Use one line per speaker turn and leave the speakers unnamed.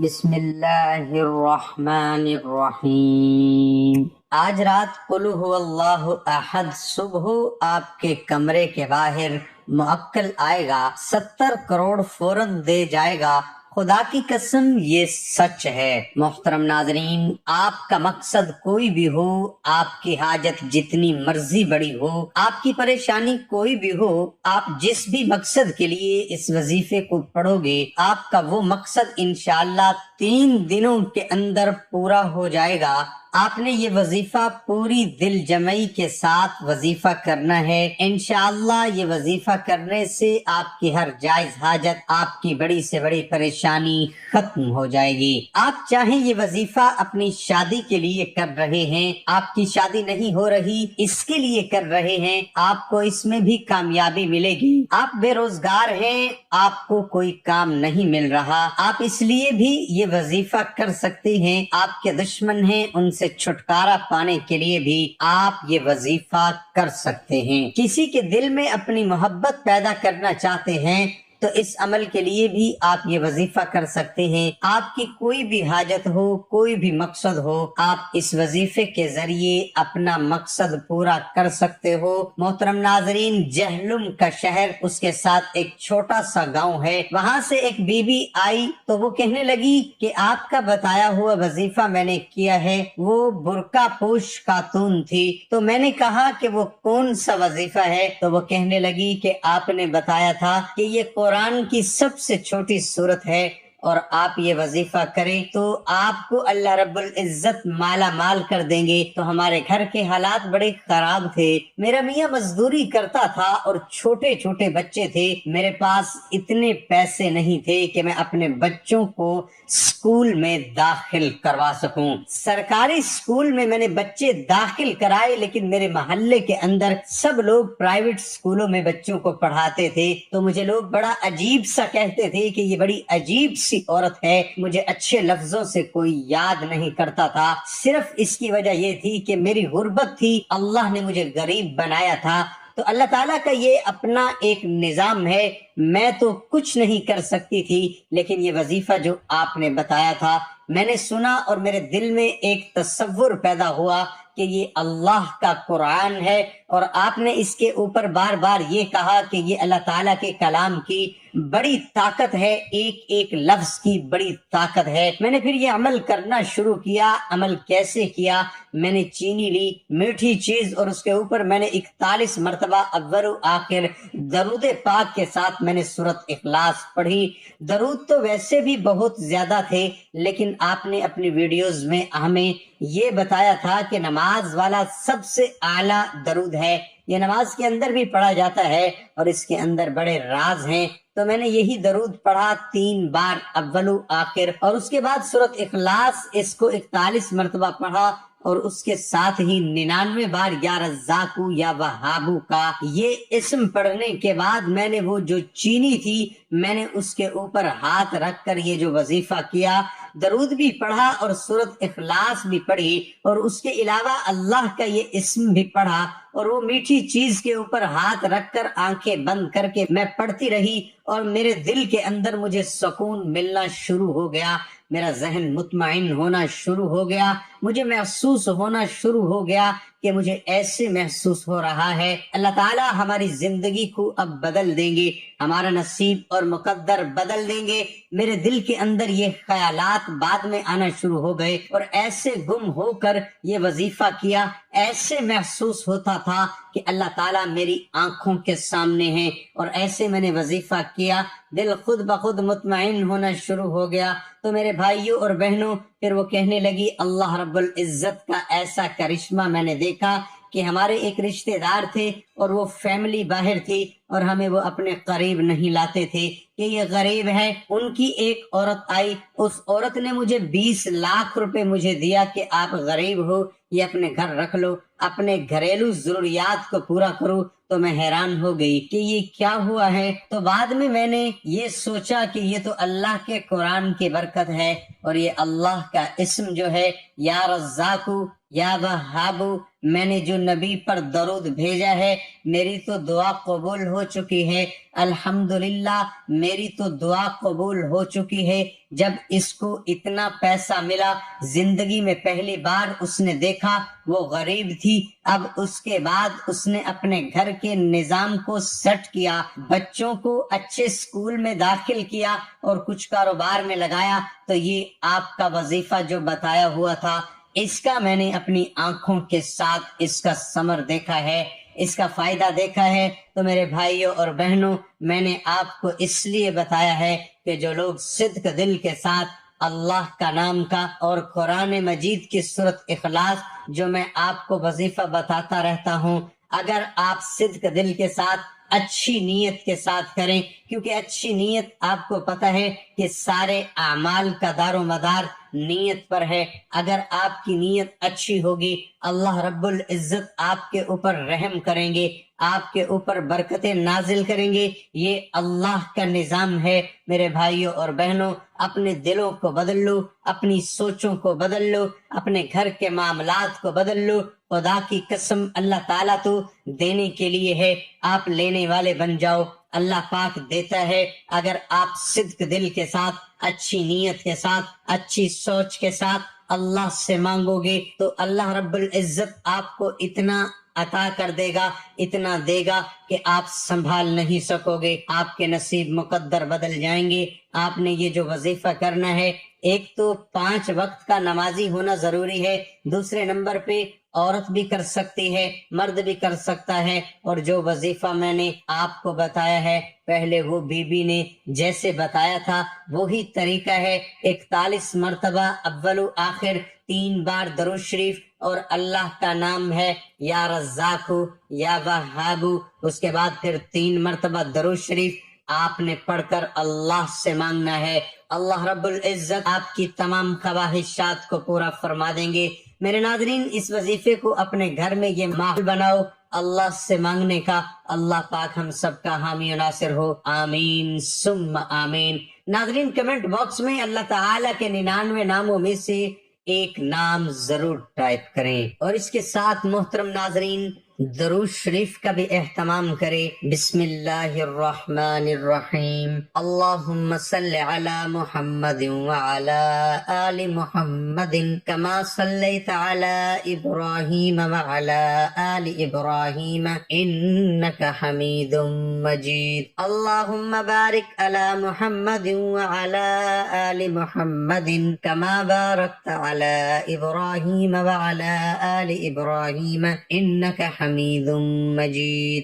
بسم اللہ الرحمن الرحیم۔ آج رات قل هو اللہ احد صبح آپ کے کمرے کے باہر معقل آئے گا، 70 کروڑ فوراً دے جائے گا۔ خدا کی قسم یہ سچ ہے۔ محترم ناظرین، آپ کا مقصد کوئی بھی ہو، آپ کی حاجت جتنی مرضی بڑی ہو، آپ کی پریشانی کوئی بھی ہو، آپ جس بھی مقصد کے لیے اس وظیفے کو پڑھو گے، آپ کا وہ مقصد انشاءاللہ 3 دنوں کے اندر پورا ہو جائے گا۔ آپ نے یہ وظیفہ پوری دل جمعی کے ساتھ وظیفہ کرنا ہے۔ انشاءاللہ یہ وظیفہ کرنے سے آپ کی ہر جائز حاجت، آپ کی بڑی سے بڑی پریشانی ختم ہو جائے گی۔ آپ چاہیں یہ وظیفہ اپنی شادی کے لیے کر رہے ہیں، آپ کی شادی نہیں ہو رہی اس کے لیے کر رہے ہیں، آپ کو اس میں بھی کامیابی ملے گی۔ آپ بے روزگار ہیں، آپ کو کوئی کام نہیں مل رہا، آپ اس لیے بھی یہ وظیفہ کر سکتے ہیں۔ آپ کے دشمن ہیں، ان سے چھٹکارا پانے کے لیے بھی آپ یہ وظیفہ کر سکتے ہیں۔ کسی کے دل میں اپنی محبت پیدا کرنا چاہتے ہیں تو اس عمل کے لیے بھی آپ یہ وظیفہ کر سکتے ہیں۔ آپ کی کوئی بھی حاجت ہو، کوئی بھی مقصد ہو، آپ اس وظیفے کے ذریعے اپنا مقصد پورا کر سکتے ہو۔ محترم ناظرین، جہلم کا شہر، اس کے ساتھ ایک چھوٹا سا گاؤں ہے۔ وہاں سے ایک بی بی آئی تو وہ کہنے لگی کہ آپ کا بتایا ہوا وظیفہ میں نے کیا ہے۔ وہ برقع پوش خاتون تھی، تو میں نے کہا کہ وہ کون سا وظیفہ ہے؟ تو وہ کہنے لگی کہ آپ نے بتایا تھا کہ یہ قرآن کی سب سے چھوٹی سورت ہے، اور آپ یہ وظیفہ کریں تو آپ کو اللہ رب العزت مالا مال کر دیں گے۔ تو ہمارے گھر کے حالات بڑے خراب تھے، میرا میاں مزدوری کرتا تھا اور چھوٹے چھوٹے بچے تھے، میرے پاس اتنے پیسے نہیں تھے کہ میں اپنے بچوں کو اسکول میں داخل کروا سکوں۔ سرکاری اسکول میں نے بچے داخل کرائے، لیکن میرے محلے کے اندر سب لوگ پرائیویٹ اسکولوں میں بچوں کو پڑھاتے تھے، تو مجھے لوگ بڑا عجیب سا کہتے تھے کہ یہ بڑی عجیب سی عورت ہے۔ مجھے اچھے لفظوں سے کوئی یاد نہیں کرتا تھا، صرف اس کی وجہ یہ تھی کہ میری غربت تھی، اللہ نے مجھے غریب بنایا تھا۔ تو اللہ تعالیٰ کا یہ اپنا ایک نظام ہے، میں تو کچھ نہیں کر سکتی تھی، لیکن یہ وظیفہ جو آپ نے بتایا تھا میں نے سنا، اور میرے دل میں ایک تصور پیدا ہوا کہ یہ اللہ کا قرآن ہے، اور آپ نے اس کے اوپر بار بار یہ کہا کہ یہ اللہ تعالیٰ کے کلام کی بڑی طاقت ہے، ایک ایک لفظ کی بڑی طاقت ہے۔ میں نے پھر یہ عمل کرنا شروع کیا۔ عمل کیسے کیا؟ میں نے چینی لی، میٹھی چیز، اور اس کے اوپر میں نے 41 مرتبہ اول و آخر درود پاک کے ساتھ میں نے سورۃ اخلاص پڑھی۔ درود تو ویسے بھی بہت زیادہ تھے، لیکن آپ نے اپنی ویڈیوز میں ہمیں یہ بتایا تھا کہ نماز والا سب سے اعلیٰ درود ہے، یہ نماز کے اندر بھی پڑھا جاتا ہے، اور اس کے اندر بڑے راز ہیں۔ تو میں نے یہی درود پڑھا 3 بار اول و آخر، اور اس کے بعد سورۃ اخلاص اس کو 41 مرتبہ پڑھا، اور اس کے ساتھ ہی 99 بار یا رزاقو یا وہابو کا یہ اسم پڑھنے کے بعد میں نے وہ جو چینی تھی میں نے اس کے اوپر ہاتھ رکھ کر یہ جو وظیفہ کیا، درود بھی پڑھا اور سورۃ اخلاص بھی پڑھی، اور اس کے علاوہ اللہ کا یہ اسم بھی پڑھا، اور وہ میٹھی چیز کے اوپر ہاتھ رکھ کر آنکھیں بند کر کے میں پڑھتی رہی، اور میرے دل کے اندر مجھے سکون ملنا شروع ہو گیا، میرا ذہن مطمئن ہونا شروع ہو گیا، مجھے محسوس ہونا شروع ہو گیا کہ مجھے ایسے محسوس ہو رہا ہے اللہ تعالیٰ ہماری زندگی کو اب بدل دیں گے، ہمارا نصیب اور مقدر بدل دیں گے۔ میرے دل کے اندر یہ خیالات بعد میں آنا شروع ہو گئے، اور ایسے گم ہو کر یہ وظیفہ کیا، ایسے محسوس ہوتا تھا کہ اللہ تعالیٰ میری آنکھوں کے سامنے ہے، اور ایسے میں نے وظیفہ کیا، دل خود بخود مطمئن ہونا شروع ہو گیا۔ تو میرے بھائیوں اور بہنوں، پھر وہ کہنے لگی اللہ رب العزت کا ایسا کرشمہ میں نے دیکھا کہ ہمارے ایک رشتہ دار تھے، اور وہ فیملی باہر تھی، اور ہمیں وہ اپنے قریب نہیں لاتے تھے کہ یہ غریب ہے۔ ان کی ایک عورت آئی، اس عورت نے مجھے 20 لاکھ روپے مجھے دیا کہ آپ غریب ہو، یہ اپنے گھر رکھ لو، اپنے گھریلو ضروریات کو پورا کرو۔ تو میں حیران ہو گئی کہ یہ کیا ہوا ہے۔ تو بعد میں نے یہ سوچا کہ یہ تو اللہ کے قرآن کی برکت ہے، اور یہ اللہ کا اسم جو ہے یا رزاقو یا وہابو، میں نے جو نبی پر درود بھیجا ہے میری تو دعا قبول ہو چکی ہے، الحمدللہ میری تو دعا قبول ہو چکی ہے۔ جب اس کو اتنا پیسہ ملا، زندگی میں پہلی بار اس نے دیکھا، وہ غریب تھی، اب اس کے بعد اس نے اپنے گھر کے نظام کو سیٹ کیا، بچوں کو اچھے اسکول میں داخل کیا اور کچھ کاروبار میں لگایا۔ تو یہ آپ کا وظیفہ جو بتایا ہوا تھا، اس کا میں نے اپنی آنکھوں کے ساتھ اس کا ثمر دیکھا ہے، اس کا فائدہ دیکھا ہے۔ تو میرے بھائیوں اور بہنوں، میں نے آپ کو اس لیے بتایا ہے کہ جو لوگ صدق دل کے ساتھ اللہ کا نام کا اور قرآن مجید کی سورۃ اخلاص جو میں آپ کو وظیفہ بتاتا رہتا ہوں، اگر آپ صدق دل کے ساتھ اچھی نیت کے ساتھ کریں، کیونکہ اچھی نیت آپ کو پتہ ہے کہ سارے اعمال کا دار و مدار نیت پر ہے۔ اگر آپ کی نیت اچھی ہوگی، اللہ رب العزت آپ کے اوپر رحم کریں گے، آپ کے اوپر برکتیں نازل کریں گے۔ یہ اللہ کا نظام ہے۔ میرے بھائیوں اور بہنوں، اپنے دلوں کو بدل لو، اپنی سوچوں کو بدل لو، اپنے گھر کے معاملات کو بدل لو۔ خدا کی قسم، اللہ تعالیٰ تو دینے کے لیے ہے، آپ لینے والے بن جاؤ۔ اللہ پاک دیتا ہے، اگر آپ صدق دل کے ساتھ، اچھی نیت کے ساتھ، اچھی سوچ کے ساتھ اللہ سے مانگو گے تو اللہ رب العزت آپ کو اتنا عطا کر دے گا، اتنا دے گا کہ آپ سنبھال نہیں سکو گے۔ آپ کے نصیب مقدر بدل جائیں گے۔ آپ نے یہ جو وظیفہ کرنا ہے، ایک تو 5 وقت کا نمازی ہونا ضروری ہے، دوسرے نمبر پہ عورت بھی کر سکتی ہے، مرد بھی کر سکتا ہے۔ اور جو وظیفہ میں نے آپ کو بتایا ہے، پہلے وہ بی بی نے جیسے بتایا تھا وہی طریقہ ہے۔ 41 مرتبہ اول و آخر 3 بار درود شریف، اور اللہ کا نام ہے یا رزاق یا وہاب، اس کے بعد پھر 3 مرتبہ درود شریف آپ نے پڑھ کر اللہ سے مانگنا ہے۔ اللہ رب العزت آپ کی تمام خواہشات کو پورا فرما دیں گے۔ میرے ناظرین، اس وظیفے کو اپنے گھر میں یہ ماحول بناؤ اللہ سے مانگنے کا۔ اللہ پاک ہم سب کا حامی و ناصر ہو، آمین ثم آمین۔ ناظرین، کمنٹ باکس میں اللہ تعالیٰ کے 99 ناموں میں سے ایک نام ضرور ٹائپ کریں، اور اس کے ساتھ محترم ناظرین درود شریف کا بھی اہتمام کریں۔ بسم اللہ الرحمن الرحیم، اللہم صل علی محمد وعلی آل محمد کما صلیت علی ابراہیم وعلی آل ابراہیم انک حمید مجید، اللہم بارک علی محمد وعلی آل محمد کما بارکت علی ابراہیم وعلی آل ابراہیم انک حمید مجید۔